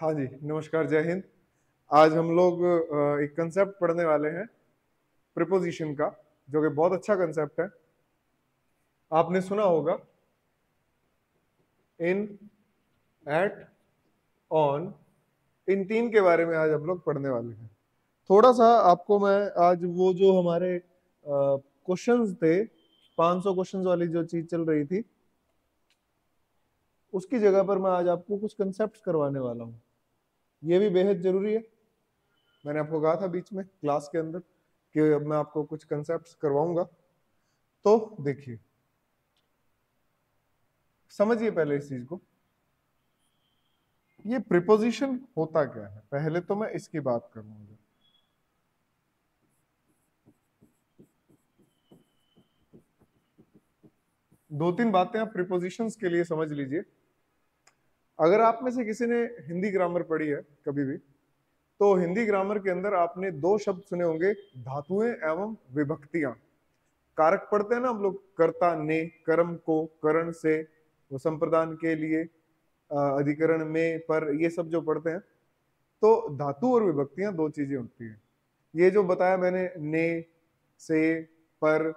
हाँ जी, नमस्कार, जय हिंद। आज हम लोग एक कंसेप्ट पढ़ने वाले हैं प्रीपोजिशन का, जो कि बहुत अच्छा कंसेप्ट है। आपने सुना होगा इन, एट, ऑन, इन तीन के बारे में आज हम लोग पढ़ने वाले हैं। थोड़ा सा आपको मैं आज वो जो हमारे क्वेश्चंस थे, 500 क्वेश्चंस वाली जो चीज चल रही थी, उसकी जगह पर मैं आज आपको कुछ कंसेप्ट करवाने वाला हूँ। ये भी बेहद जरूरी है। मैंने आपको कहा था बीच में क्लास के अंदर कि अब मैं आपको कुछ कंसेप्ट करवाऊंगा। तो देखिए, समझिए पहले इस चीज को। ये प्रीपोजिशन होता क्या है, पहले तो मैं इसकी बात करूंगा। दो तीन बातें आप प्रीपोजिशंस के लिए समझ लीजिए। अगर आप में से किसी ने हिंदी ग्रामर पढ़ी है कभी भी, तो हिंदी ग्रामर के अंदर आपने दो शब्द सुने होंगे, धातुएं एवं विभक्तियां। कारक पढ़ते हैं ना हम लोग, कर्ता ने, कर्म को, करण से, वो संप्रदान के लिए, अधिकरण में, पर, ये सब जो पढ़ते हैं, तो धातु और विभक्तियां दो चीजें होती हैं। ये जो बताया मैंने, ने, से, पर,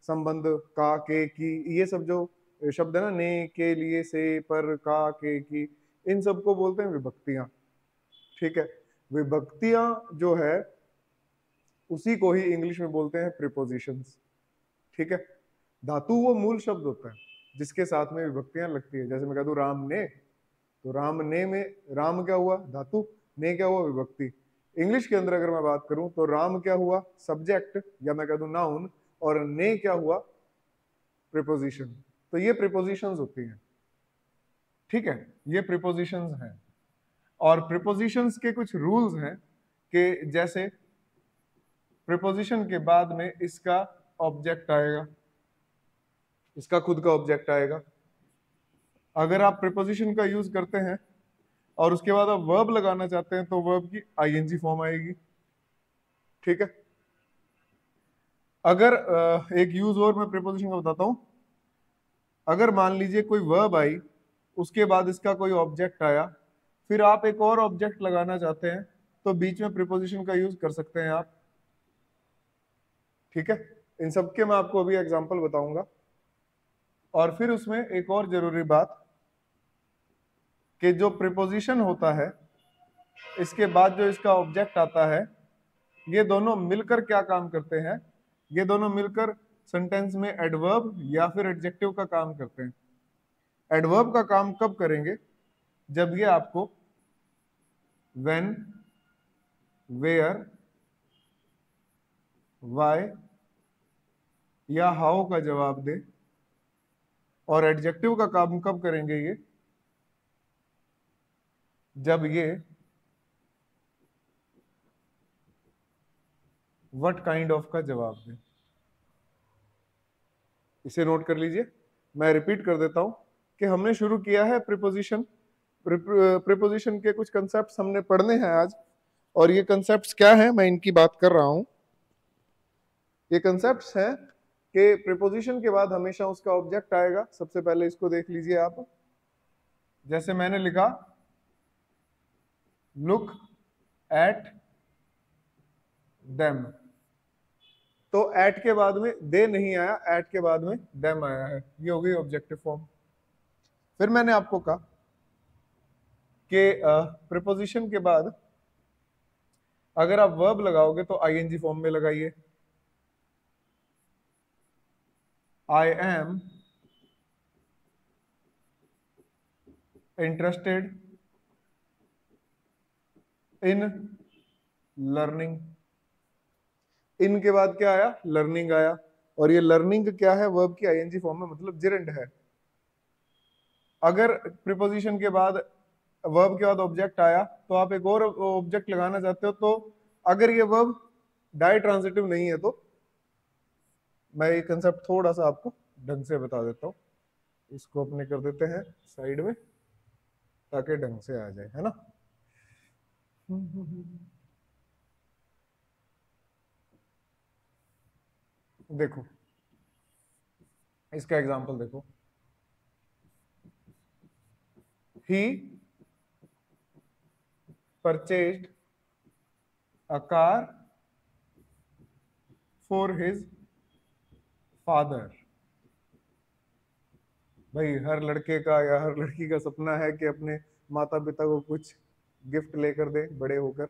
संबंध, का, के, की, ये सब जो शब्द है ना, ने, के, लिए, से, पर, का, के, की, इन सबको बोलते हैं विभक्तियां। ठीक है। विभक्तियां जो है उसी को ही इंग्लिश में बोलते हैं प्रीपोजिशंस। ठीक है। धातु वो मूल शब्द होता है जिसके साथ में विभक्तियां लगती है। जैसे मैं कह दूं राम ने, तो राम ने में राम क्या हुआ, धातु, ने क्या हुआ, विभक्ति। इंग्लिश के अंदर अगर मैं बात करूं तो राम क्या हुआ, सब्जेक्ट, या मैं कह दूं नाउन, और ने क्या हुआ, प्रीपोजिशन। तो ये प्रीपोजिशंस होती हैं। ठीक है, ये प्रीपोजिशंस हैं। और प्रीपोजिशंस के कुछ रूल्स हैं कि जैसे प्रीपोजिशन के बाद में इसका ऑब्जेक्ट आएगा, इसका खुद का ऑब्जेक्ट आएगा। अगर आप प्रीपोजिशन का यूज करते हैं और उसके बाद आप वर्ब लगाना चाहते हैं तो वर्ब की आईएनजी फॉर्म आएगी। ठीक है। अगर एक यूज और मैं प्रीपोजिशन का बताता हूं। अगर मान लीजिए कोई वर्ब आई, उसके बाद इसका कोई ऑब्जेक्ट आया, फिर आप एक और ऑब्जेक्ट लगाना चाहते हैं, तो बीच में प्रीपोजिशन का यूज कर सकते हैं आप। ठीक है। इन सब के मैं आपको अभी एग्जांपल बताऊंगा। और फिर उसमें एक और जरूरी बात, कि जो प्रीपोजिशन होता है, इसके बाद जो इसका ऑब्जेक्ट आता है, ये दोनों मिलकर क्या काम करते हैं, ये दोनों मिलकर सेंटेंस में एडवर्ब या फिर एडजेक्टिव का काम करते हैं। एडवर्ब का काम कब करेंगे, जब ये आपको व्हेन, वेयर, व्हाई या हाउ का जवाब दे। और एडजेक्टिव का काम कब करेंगे ये, जब ये व्हाट काइंड ऑफ का जवाब दे। इसे नोट कर लीजिए। मैं रिपीट कर देता हूं कि हमने शुरू किया है प्रीपोजिशन। प्रीपोजिशन के कुछ कंसेप्ट हमने पढ़ने हैं आज। और ये कंसेप्ट्स क्या हैं, मैं इनकी बात कर रहा हूं। ये कंसेप्ट्स हैं कि प्रीपोजिशन के बाद हमेशा उसका ऑब्जेक्ट आएगा। सबसे पहले इसको देख लीजिए आप। जैसे मैंने लिखा लुक एट देम, तो एट के बाद में दे नहीं आया, एट के बाद में देम आया है, ये हो गई ऑब्जेक्टिव फॉर्म। फिर मैंने आपको कहा कि प्रीपोजिशन के बाद अगर आप वर्ब लगाओगे तो आईएनजी फॉर्म में लगाइए। I am interested in learning. In के बाद क्या आया, लर्निंग आया। और ये लर्निंग क्या है, वर्ब की आईएनजी फॉर्म में, मतलब जिरंड है। अगर प्रीपोजिशन के बाद वर्ब के बाद ऑब्जेक्ट आया, तो आप एक और ऑब्जेक्ट लगाना चाहते हो, तो अगर ये वर्ब डाई ट्रांजिटिव नहीं है, तो मैं ये कंसेप्ट थोड़ा सा आपको ढंग से बता देता हूँ। इसको अपने कर देते हैं साइड में, ताकि ढंग से आ जाए, है ना। देखो, इसका एग्जांपल देखो। He purchased a car for his father. भाई हर लड़के का या हर लड़की का सपना है कि अपने माता पिता को कुछ गिफ्ट लेकर दे बड़े होकर।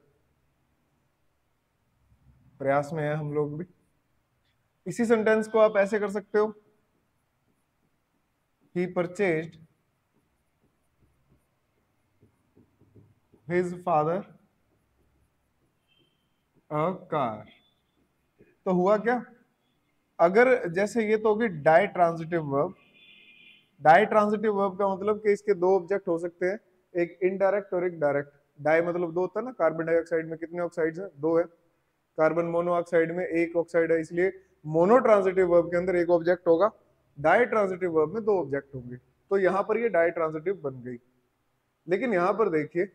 प्रयास में है हम लोग भी। इसी सेंटेंस को आप ऐसे कर सकते हो, he purchased his father a car. तो हुआ क्या, अगर जैसे ये तो होगी ditransitive verb. Ditransitive verb का मतलब कि इसके दो ऑब्जेक्ट हो सकते हैं, एक इनडायरेक्ट और एक डायरेक्ट। डाई मतलब दो होता है ना, कार्बन डाइऑक्साइड में कितने ऑक्साइड्स हैं, दो है। कार्बन मोनोऑक्साइड में एक ऑक्साइड है, इसलिए मोनो ट्रांजिटिव वर्ब के अंदर एक ऑब्जेक्ट होगा, डाई ट्रांजिटिव वर्ब में दो ऑब्जेक्ट होंगे। तो यहां पर ये डाई ट्रांजिटिव बन गई। लेकिन यहां पर देखिए,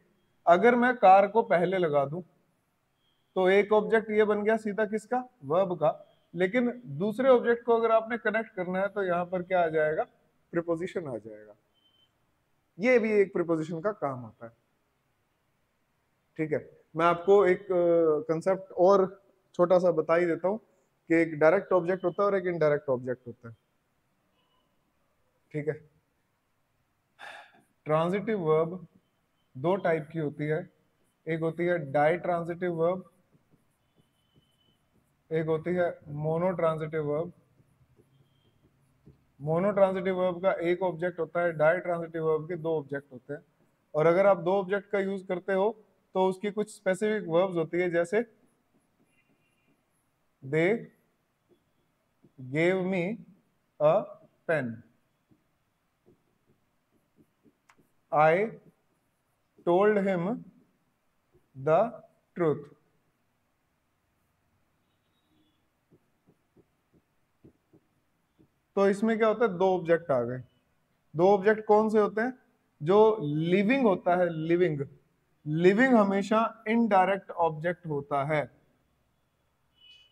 अगर मैं कार को पहले लगा दूं तो एक ऑब्जेक्ट ये बन गया सीधा किसका, वर्ब का। लेकिन दूसरे ऑब्जेक्ट को अगर आपने कनेक्ट करना है तो यहाँ पर क्या आ जाएगा, प्रीपोजिशन आ जाएगा। ये भी एक प्रीपोजिशन का काम आता है। ठीक है, मैं आपको एक कंसेप्ट और छोटा सा बता ही देता हूँ कि एक डायरेक्ट ऑब्जेक्ट होता है और एक इनडायरेक्ट ऑब्जेक्ट होता है। ठीक है, ट्रांजिटिव वर्ब दो टाइप की होती है, एक होती है डाई ट्रांजिटिव वर्ब, एक होती है mono transitive verb. Mono transitive verb का एक ऑब्जेक्ट होता है, डाई ट्रांजिटिव वर्ब के दो ऑब्जेक्ट होते हैं। और अगर आप दो ऑब्जेक्ट का यूज करते हो तो उसकी कुछ स्पेसिफिक वर्ब्स होती है, जैसे they gave me a pen, I told him the truth. तो इसमें क्या होता है, दो ऑब्जेक्ट आ गए। दो ऑब्जेक्ट कौन से होते हैं, जो लिविंग होता है, लिविंग। लिविंग हमेशा इनडायरेक्ट ऑब्जेक्ट होता है,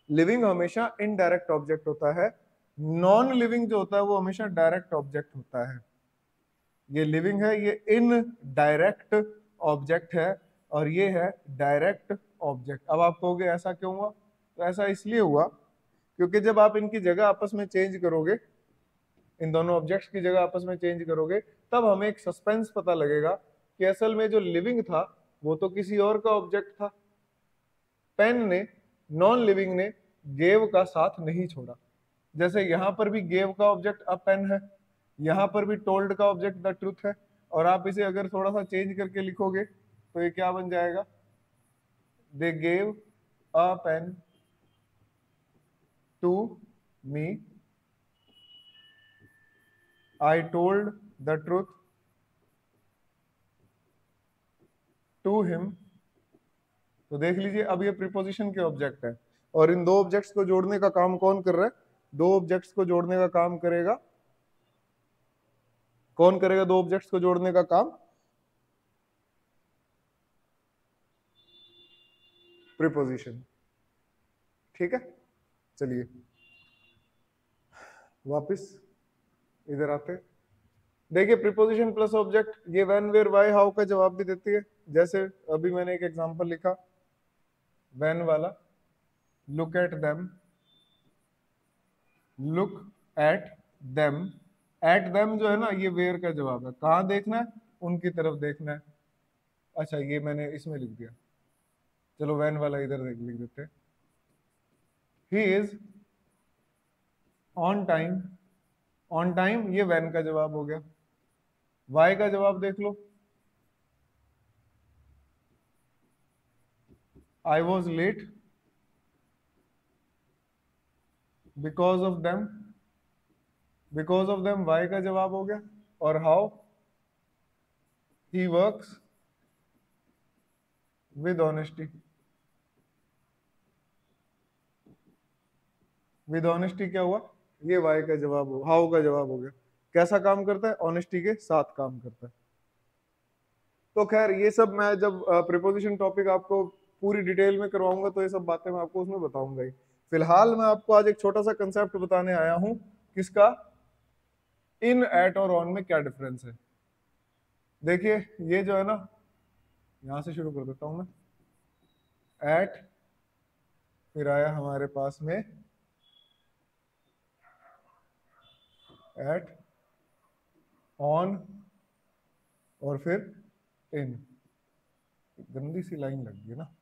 लिविंग हमेशा इनडायरेक्ट ऑब्जेक्ट होता है। नॉन लिविंग जो होता है वो हमेशा डायरेक्ट ऑब्जेक्ट होता है। ये लिविंग है, ये इन डायरेक्ट ऑब्जेक्ट है, और ये है डायरेक्ट ऑब्जेक्ट। अब आप कहोगे ऐसा क्यों हुआ, तो ऐसा इसलिए हुआ क्योंकि जब आप इनकी जगह आपस में चेंज करोगे, इन दोनों ऑब्जेक्ट्स की जगह आपस में चेंज करोगे, तब हमें एक सस्पेंस पता लगेगा कि असल में जो लिविंग था वो तो किसी और का ऑब्जेक्ट था। पेन ने, नॉन लिविंग ने गेव का साथ नहीं छोड़ा। जैसे यहां पर भी गेव का ऑब्जेक्ट अ पेन है, यहां पर भी टोल्ड का ऑब्जेक्ट द ट्रूथ है। और आप इसे अगर थोड़ा सा चेंज करके लिखोगे तो ये क्या बन जाएगा, they gave a pen to me, I told the truth to him. तो देख लीजिए, अब ये प्रीपोजिशन के ऑब्जेक्ट है, और इन दो ऑब्जेक्ट्स को जोड़ने का काम कौन कर रहा है, दो ऑब्जेक्ट्स को जोड़ने का काम करेगा कौन, करेगा दो ऑब्जेक्ट्स को जोड़ने का काम, प्रीपोजिशन। ठीक है, चलिए वापस इधर आते हैं। देखिए, प्रीपोजिशन प्लस ऑब्जेक्ट ये व्हेन वेयर व्हाई हाउ का जवाब भी देती है। जैसे अभी मैंने एक एग्जांपल लिखा व्हेन वाला, look at them, look at them. At them जो है ना, ये वेयर का जवाब है, कहाँ देखना है, उनकी तरफ देखना है। अच्छा, ये मैंने इसमें लिख दिया, चलो व्हेन वाला इधर लिख देते हैं। He is on time, on time ये व्हेन का जवाब हो गया। वाई का जवाब देख लो, I was late because of them, because of them why का जवाब हो गया। और how, he works with honesty, with honesty क्या हुआ, ये वाई का जवाब हो, हाउ का जवाब हो गया। कैसा काम करता है, ऑनेस्टी के साथ काम करता है। तो खैर ये सब मैं जब प्रीपोजिशन टॉपिक आपको पूरी डिटेल में करवाऊंगा तो ये सब बातें मैं आपको उसमें बताऊंगा ही। फिलहाल मैं आपको आज एक छोटा सा कंसेप्ट बताने आया हूं, किसका, इन, एट और ऑन में क्या डिफरेंस है। देखिए ये जो है ना, यहां से शुरू कर देता हूं मैं। एट, फिर आया हमारे पास में एट, ऑन, और फिर इन। गंदी सी लाइन लग गई ना।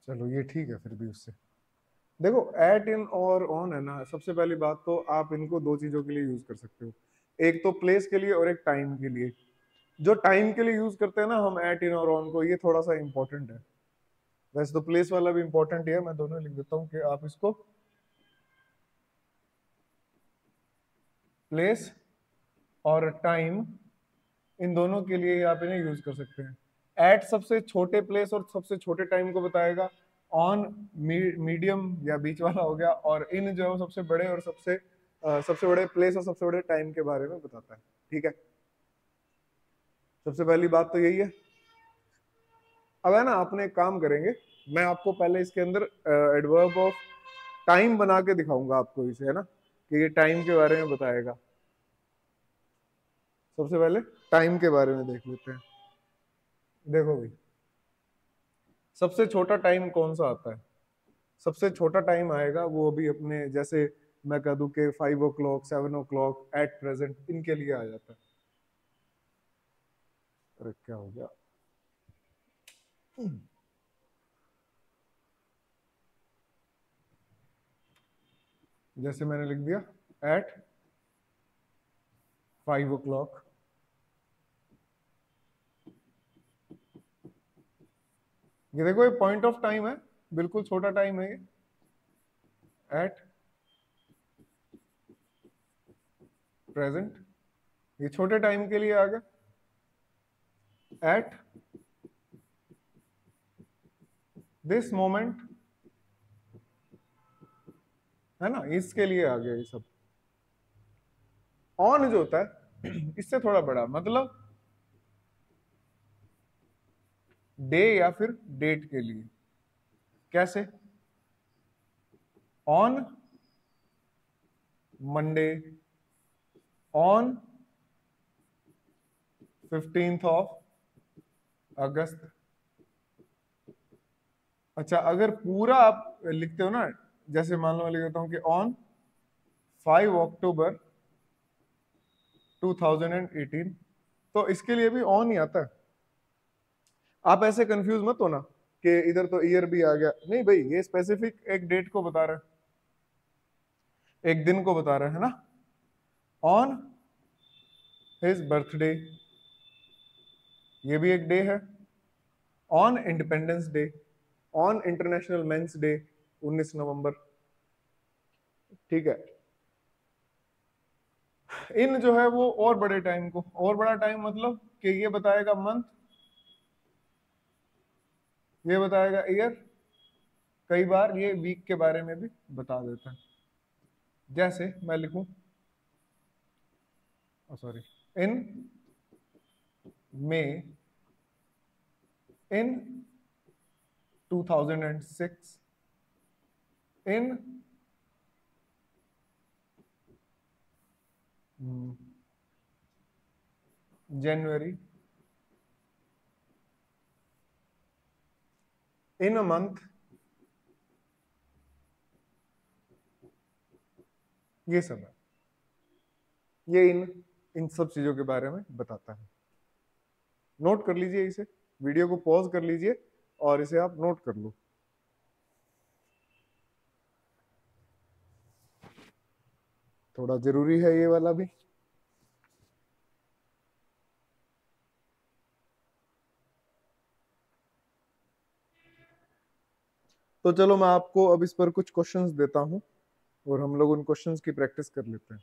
चलो ये ठीक है फिर भी उससे। देखो एट, इन और ऑन है ना, सबसे पहली बात तो आप इनको दो चीजों के लिए यूज कर सकते हो। एक तो प्लेस के लिए और एक टाइम के लिए। जो टाइम के लिए यूज करते हैं ना हम एट, इन और ऑन को, ये थोड़ा सा इंपॉर्टेंट है। वैसे तो प्लेस वाला भी इंपॉर्टेंट ही है, मैं दोनों लिख देता हूँ कि आप इसको प्लेस और टाइम, इन दोनों के लिए आप इन्हें यूज कर सकते हैं। एट सबसे छोटे प्लेस और सबसे छोटे टाइम को बताएगा। ऑन मीडियम या बीच वाला हो गया, और इन जो है वो सबसे बड़े और सबसे बड़े प्लेस और सबसे बड़े टाइम के बारे में बताता है। ठीक है, सबसे पहली बात तो यही है। अब है ना, अपने एक काम करेंगे, मैं आपको पहले इसके अंदर एडवर्ब ऑफ टाइम बना के दिखाऊंगा आपको इसे, है ना, कि ये टाइम के बारे में बताएगा। सबसे पहले टाइम के बारे में देख लेते हैं। देखो भाई, सबसे छोटा टाइम कौन सा आता है? सबसे छोटा टाइम आएगा वो अभी अपने, जैसे मैं कह दूं कि 5 o'clock, 7 o'clock एट प्रेजेंट, इनके लिए आ जाता है। अरे क्या हो गया? जैसे मैंने लिख दिया एट 5 o'clock, ये देखो ये पॉइंट ऑफ टाइम है, बिल्कुल छोटा टाइम है ये। एट प्रेजेंट, ये छोटे टाइम के लिए आ गया। एट दिस मोमेंट, है ना, इसके लिए आ गया ये सब। ऑन जो होता है इससे थोड़ा बड़ा, मतलब डे या फिर डेट के लिए। कैसे? On Monday, on 15th of अगस्त। अच्छा, अगर पूरा आप लिखते हो ना, जैसे मान लो मैं लिख देता हूं कि ऑन 5 अक्टूबर 2018, तो इसके लिए भी ऑन ही आता है। आप ऐसे कंफ्यूज मत होना कि इधर तो ईयर भी आ गया, नहीं भाई, ये स्पेसिफिक एक डेट को बता रहा है, एक दिन को बता रहा है ना। ऑन हिज बर्थडे, ये भी एक डे है। On independence day, on international men's day 19 नवंबर। ठीक है, इन जो है वो और बड़े टाइम को, और बड़ा टाइम मतलब कि ये बताएगा मंथ, ये बताएगा ईयर, कई बार ये वीक के बारे में भी बता देता है। जैसे मैं लिखूं, sorry, in may, in 2006, in January, in a month, ये सब है। ये इन सब चीजों के बारे में बताता है। नोट कर लीजिए इसे, वीडियो को पॉज कर लीजिए और इसे आप नोट कर लो। थोड़ा जरूरी है ये वाला भी। तो चलो मैं आपको अब इस पर कुछ क्वेश्चंस देता हूं और हम लोग उन क्वेश्चंस की प्रैक्टिस कर लेते हैं।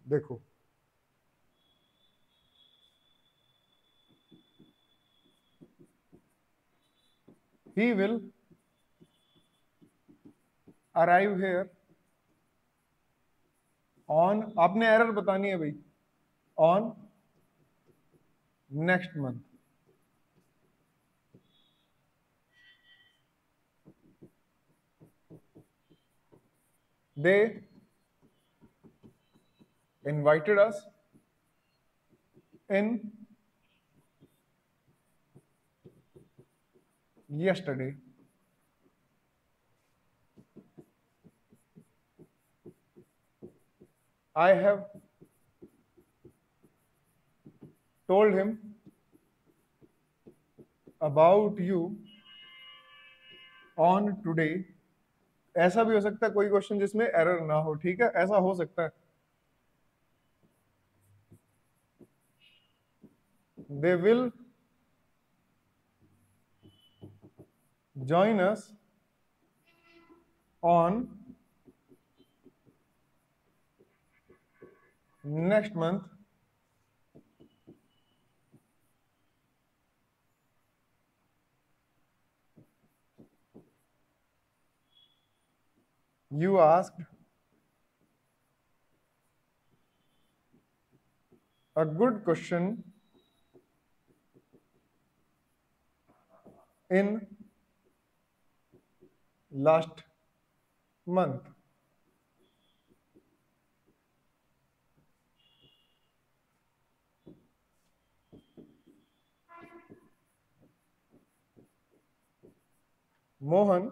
देखो, he will arrive here on, आपने एरर बतानी है भाई, on next month. They invited us in yesterday. I have told him about you on today. ऐसा भी हो सकता है कोई क्वेश्चन जिसमें एरर ना हो, ठीक है, ऐसा हो सकता है। They will join us on next month you asked a good question in last month. Mohan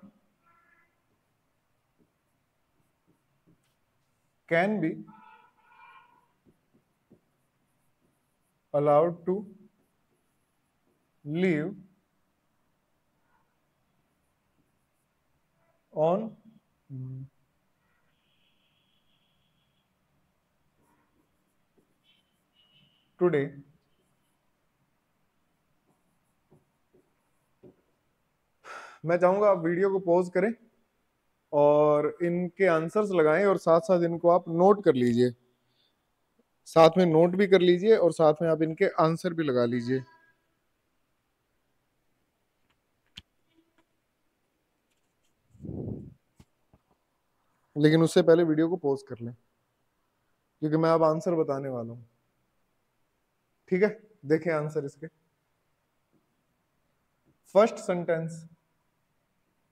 can be allowed to leave on today. मैं चाहूंगा आप वीडियो को पॉज करें और इनके आंसर्स लगाएं और साथ साथ इनको आप नोट कर लीजिए, साथ में नोट भी कर लीजिए और साथ में आप इनके आंसर भी लगा लीजिए। लेकिन उससे पहले वीडियो को पॉज कर लें क्योंकि मैं अब आंसर बताने वाला हूं, ठीक है। देखें आंसर इसके। फर्स्ट सेंटेंस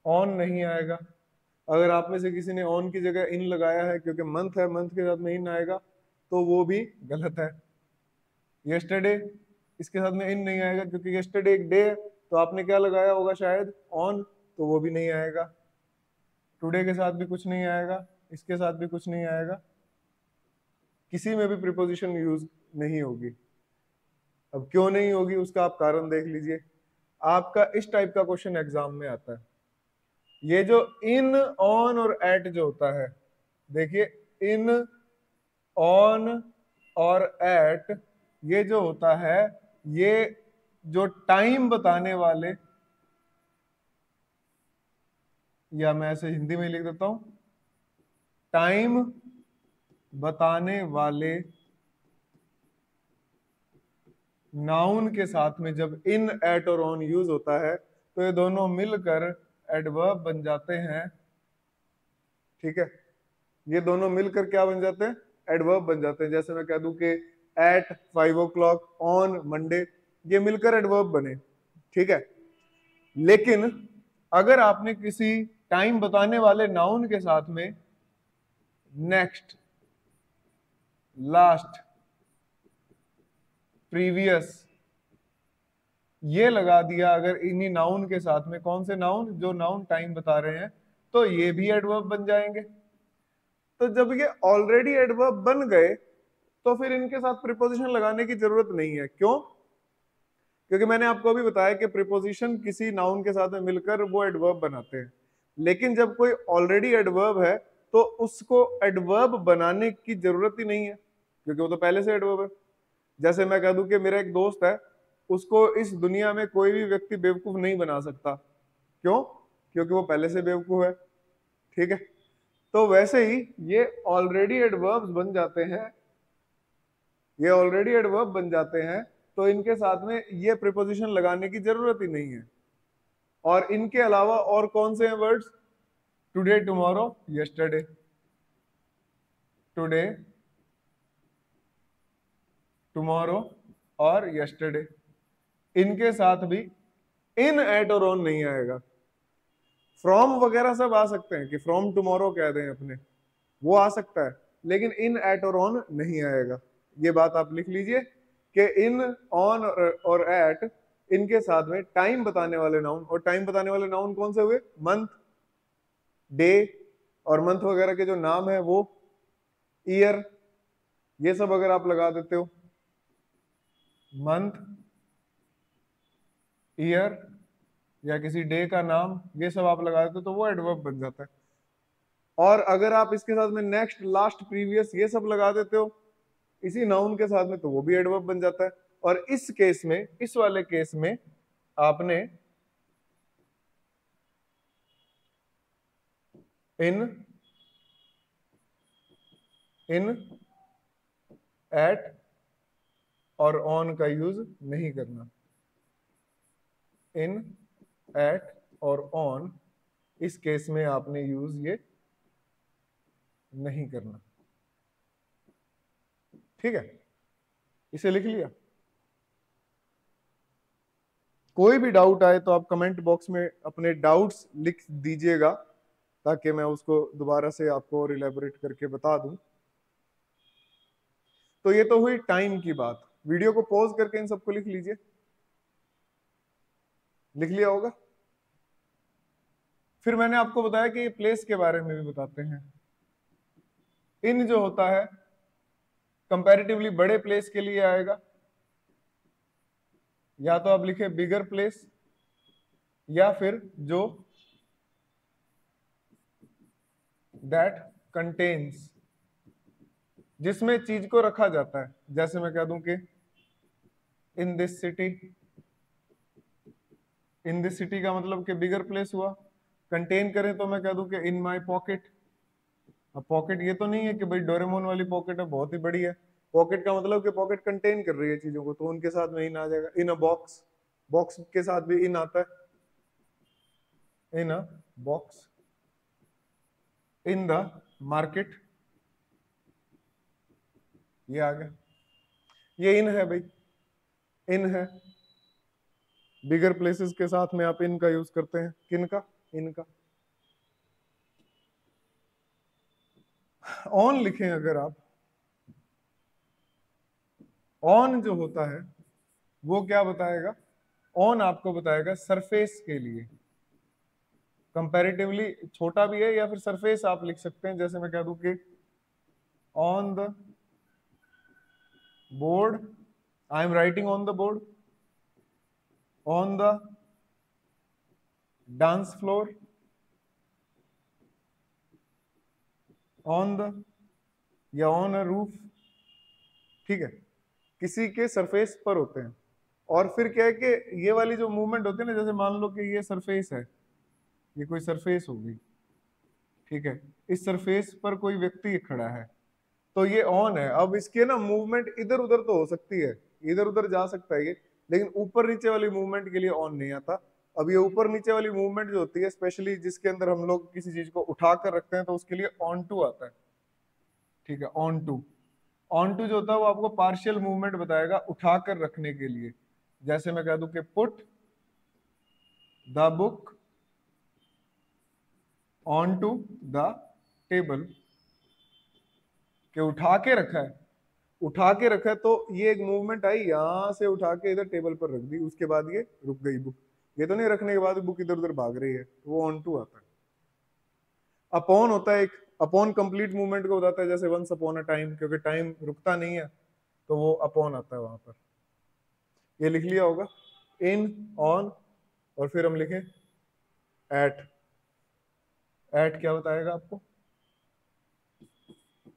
ऑन नहीं आएगा। अगर आप में से किसी ने ऑन की जगह इन लगाया है क्योंकि मंथ है, मंथ के साथ में इन आएगा तो वो भी गलत है। यस्टरडे, इसके साथ में इन नहीं आएगा क्योंकि यस्टरडे एक डे है, तो आपने क्या लगाया होगा शायद ऑन, तो वो भी नहीं आएगा। टुडे के साथ भी कुछ नहीं आएगा, इसके साथ भी कुछ नहीं आएगा, किसी में भी प्रीपोजिशन यूज नहीं होगी। अब क्यों नहीं होगी उसका आप कारण देख लीजिए। आपका इस टाइप का क्वेश्चन एग्जाम में आता है। ये जो इन, ऑन और एट जो होता है, देखिए इन, ऑन और एट, ये जो होता है, ये जो टाइम बताने वाले, या मैं ऐसे हिंदी में लिख देता हूं, टाइम बताने वाले नाउन के साथ में जब इन, एट और ऑन यूज होता है तो ये दोनों मिलकर एडवर्ब बन जाते हैं, ठीक है। ये दोनों मिलकर क्या बन जाते हैं? एडवर्ब बन जाते हैं। जैसे मैं कह दूं कि एट 5 o'clock ऑन मंडे, ये मिलकर एडवर्ब बने, ठीक है। लेकिन अगर आपने किसी टाइम बताने वाले नाउन के साथ में नेक्स्ट, लास्ट, प्रीवियस ये लगा दिया, अगर इन्हीं नाउन के साथ में, कौन से नाउन? जो नाउन टाइम बता रहे हैं, तो ये भी एडवर्ब बन जाएंगे। तो जब ये ऑलरेडी एडवर्ब बन गए तो फिर इनके साथ प्रीपोजिशन लगाने की जरूरत नहीं है। क्यों? क्योंकि मैंने आपको अभी बताया कि प्रीपोजिशन किसी नाउन के साथ में मिलकर वो एडवर्ब बनाते हैं। लेकिन जब कोई ऑलरेडी एडवर्ब है तो उसको एडवर्ब बनाने की जरूरत ही नहीं है क्योंकि वो तो पहले से एडवर्ब है। जैसे मैं कह दूं कि मेरा एक दोस्त है, उसको इस दुनिया में कोई भी व्यक्ति बेवकूफ नहीं बना सकता। क्यों? क्योंकि वो पहले से बेवकूफ है, ठीक है। तो वैसे ही ये ऑलरेडी एडवर्ब्स बन जाते हैं, ये ऑलरेडी एडवर्ब बन जाते हैं, तो इनके साथ में ये प्रीपोजिशन लगाने की जरूरत ही नहीं है। और इनके अलावा और कौन से हैं words? Today, tomorrow, yesterday. Today, tomorrow, और यस्टरडे, इनके साथ भी इन, एट और ऑन नहीं आएगा। फ्रॉम वगैरह सब आ सकते हैं कि फ्रॉम टुमारो कह दें अपने, वो आ सकता है, लेकिन इन, एट और ऑन नहीं आएगा। ये बात आप लिख लीजिए कि इन, ऑन और एट, इनके साथ में टाइम बताने वाले नाउन, और टाइम बताने वाले नाउन कौन से हुए? मंथ, डे, और मंथ वगैरह के जो नाम है वो ईयर, ये सब अगर आप लगा देते हो, मंथ, ईयर, या किसी डे का नाम, ये सब आप लगा देते हो तो वो एडवर्ब बन जाता है। और अगर आप इसके साथ में नेक्स्ट, लास्ट, प्रीवियस ये सब लगा देते हो इसी नाउन के साथ में, तो वो भी एडवर्ब बन जाता है। और इस केस में, इस वाले केस में आपने इन, एट और ऑन का यूज नहीं करना। इन, एट और ऑन, इस केस में आपने यूज ये नहीं करना। ठीक है, इसे लिख लिया। कोई भी डाउट आए तो आप कमेंट बॉक्स में अपने डाउट्स लिख दीजिएगा, ताकि मैं उसको दोबारा से आपको और इलेबोरेट करके बता दूं। तो ये तो हुई टाइम की बात। वीडियो को पॉज करके इन सबको लिख लीजिए। लिख लिया होगा। फिर मैंने आपको बताया कि प्लेस के बारे में भी बताते हैं। इन जो होता है कंपैरेटिवली बड़े प्लेस के लिए आएगा, या तो आप लिखे बिगर प्लेस, या फिर जो दैट कंटेन्स, जिसमें चीज को रखा जाता है। जैसे मैं कह दूं कि in this city, in this city का मतलब कि बिगर प्लेस हुआ। कंटेन करें तो मैं कह दूं कि इन माय पॉकेट। अब पॉकेट ये तो नहीं है कि भाई डोरेमोन वाली पॉकेट है, बहुत ही बड़ी है। पॉकेट का मतलब कि पॉकेट कंटेन कर रही है चीजों को, तो उनके साथ में इन आ जाएगा। इन अ बॉक्स, बॉक्स के साथ भी इन आता है, in a box. In the market, ये आ गया। ये इन है भाई, इन है। बिगर प्लेसेस के साथ में आप इन का यूज करते हैं। किन का? इन का। ऑन लिखें अगर आप, ऑन जो होता है वो क्या बताएगा? ऑन आपको बताएगा सरफेस के लिए, कंपैरेटिवली छोटा भी है, या फिर सरफेस आप लिख सकते हैं। जैसे मैं कह दूं कि on the board, I am writing on the board, on the dance floor, on the, या ऑन अ रूफ। ठीक है, किसी के सरफेस पर होते हैं। और फिर क्या है कि ये वाली जो मूवमेंट होती है ना, जैसे मान लो कि ये सरफेस है, ये कोई सरफेस होगी, ठीक है, इस सरफेस पर कोई व्यक्ति खड़ा है, तो ये ऑन है। अब इसके ना मूवमेंट इधर उधर तो हो सकती है, इधर उधर जा सकता है ये, लेकिन ऊपर नीचे वाली मूवमेंट के लिए ऑन नहीं आता। अब ये ऊपर नीचे वाली मूवमेंट जो होती है, स्पेशली जिसके अंदर हम लोग किसी चीज को उठा कर रखते हैं, तो उसके लिए ऑन टू आता है। ठीक है, ऑन टू। ऑन टू जो होता है वो आपको पार्शियल मूवमेंट बताएगा उठा कर रखने के लिए। जैसे मैं कह दूं कि put the book on to the table, के उठा के रखा है, उठा के रखा है, तो ये एक मूवमेंट आई, यहां से उठा के इधर टेबल पर रख दी, उसके बाद ये रुक गई बुक। ये तो नहीं रखने के बाद बुक इधर उधर भाग रही है, वो ऑन टू आता है। अपॉन होता है एक, अपॉन कंप्लीट मूवमेंट को बताता है, जैसे वंस अपॉन अ टाइम, क्योंकि टाइम रुकता नहीं है, तो वो अपॉन आता है वहां पर। ये लिख लिया होगा, इन, ऑन, और फिर हम लिखें एट। एट क्या बताएगा आपको?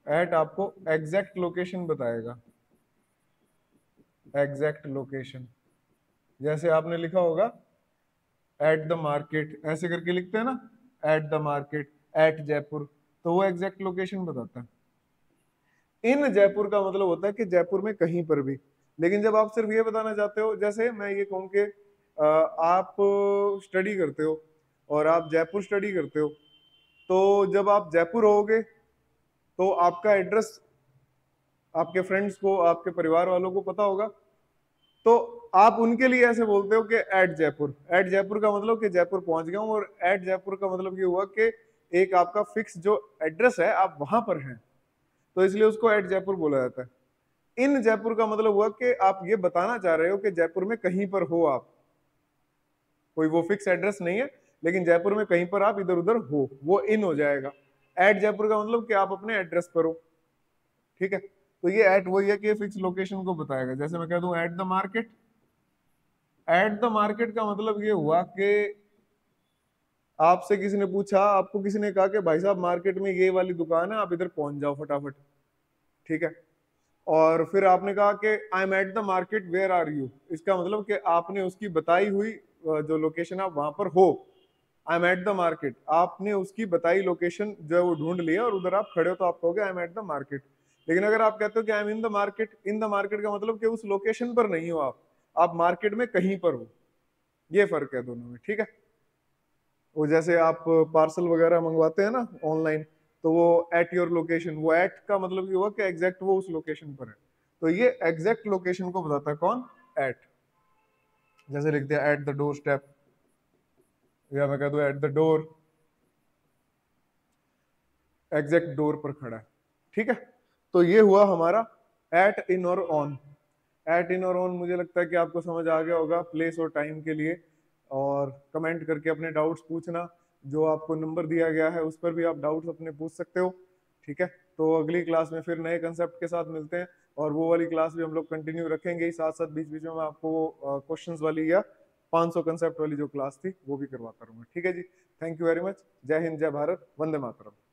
एट आपको एग्जैक्ट लोकेशन बताएगा, एग्जैक्ट लोकेशन। जैसे आपने लिखा होगा एट द मार्केट, ऐसे करके लिखते हैं ना, at the market, at Jaipur, तो वो एग्जैक्ट लोकेशन बताता है। इन जयपुर का मतलब होता है कि जयपुर में कहीं पर भी। लेकिन जब आप सिर्फ ये बताना चाहते हो, जैसे मैं ये कहूँ कि आप स्टडी करते हो और आप जयपुर स्टडी करते हो, तो जब आप जयपुर होगे तो आपका एड्रेस आपके फ्रेंड्स को, आपके परिवार वालों को पता होगा, तो आप उनके लिए ऐसे बोलते हो कि एट जयपुर। एट जयपुर का मतलब कि जयपुर पहुंच गया हूं, और एट जयपुर का मतलब ये हुआ कि एक आपका फिक्स जो एड्रेस है आप वहां पर हैं, तो इसलिए उसको एट जयपुर बोला जाता है। इन जयपुर का मतलब हुआ कि आप ये बताना चाह रहे हो कि जयपुर में कहीं पर हो आप, कोई वो फिक्स एड्रेस नहीं है, लेकिन जयपुर में कहीं पर आप इधर उधर हो, वो इन हो जाएगा। एट जयपुर का मतलब कि आप अपने एड्रेस पर हो, ठीक है। तो ये एट वही है कि फिक्स लोकेशन को बताएगा। जैसे मैं कह दूं eight the market, eight the market का मतलब ये हुआ कि आपसे किसी ने पूछा, आपको किसी ने कहा कि भाई साहब मार्केट में ये वाली दुकान है, आप इधर पहुंच जाओ फटाफट, ठीक है। और फिर आपने कहा कि I am at the market, where are you, इसका मतलब कि आपने उसकी बताई हुई जो लोकेशन आप वहां पर हो, आई एम एट द मार्केट, आपने उसकी बताई लोकेशन जो है वो ढूंढ लिया और उधर आप खड़े हो, तो आप कहोगे आई एम एट द मार्केट। लेकिन अगर आप कहते हो कि I M in the market, in the market का मतलब कि उस लोकेशन पर नहीं हो आप मार्केट में कहीं पर हो, ये फर्क है दोनों में, ठीक है। वो जैसे आप पार्सल वगैरह मंगवाते हैं ना ऑनलाइन, तो वो एट योर लोकेशन, वो एट का मतलब ये हुआ कि एग्जैक्ट वो उस लोकेशन पर है, तो ये एग्जैक्ट लोकेशन को बताता है कौन, एट। जैसे लिख दिया एट द डोर स्टेप, या मैं कह दूं at the door, exact door पर खड़ा है, ठीक है। तो ये हुआ हमारा एट, इन और ऑन। एट, इन और ऑन मुझे लगता है कि आपको समझ आ गया होगा प्लेस और टाइम के लिए। और कमेंट करके अपने डाउट्स पूछना, जो आपको नंबर दिया गया है उस पर भी आप डाउट्स अपने पूछ सकते हो, ठीक है। तो अगली क्लास में फिर नए कंसेप्ट के साथ मिलते हैं, और वो वाली क्लास भी हम लोग कंटिन्यू रखेंगे ही, साथ साथ बीच बीच में मैं आपको क्वेश्चंस वाली या 500 कंसेप्ट वाली जो क्लास थी वो भी करवाता रहूंगा, ठीक है जी। Thank you very much. जय हिंद, जय भारत, वंदे मातरम।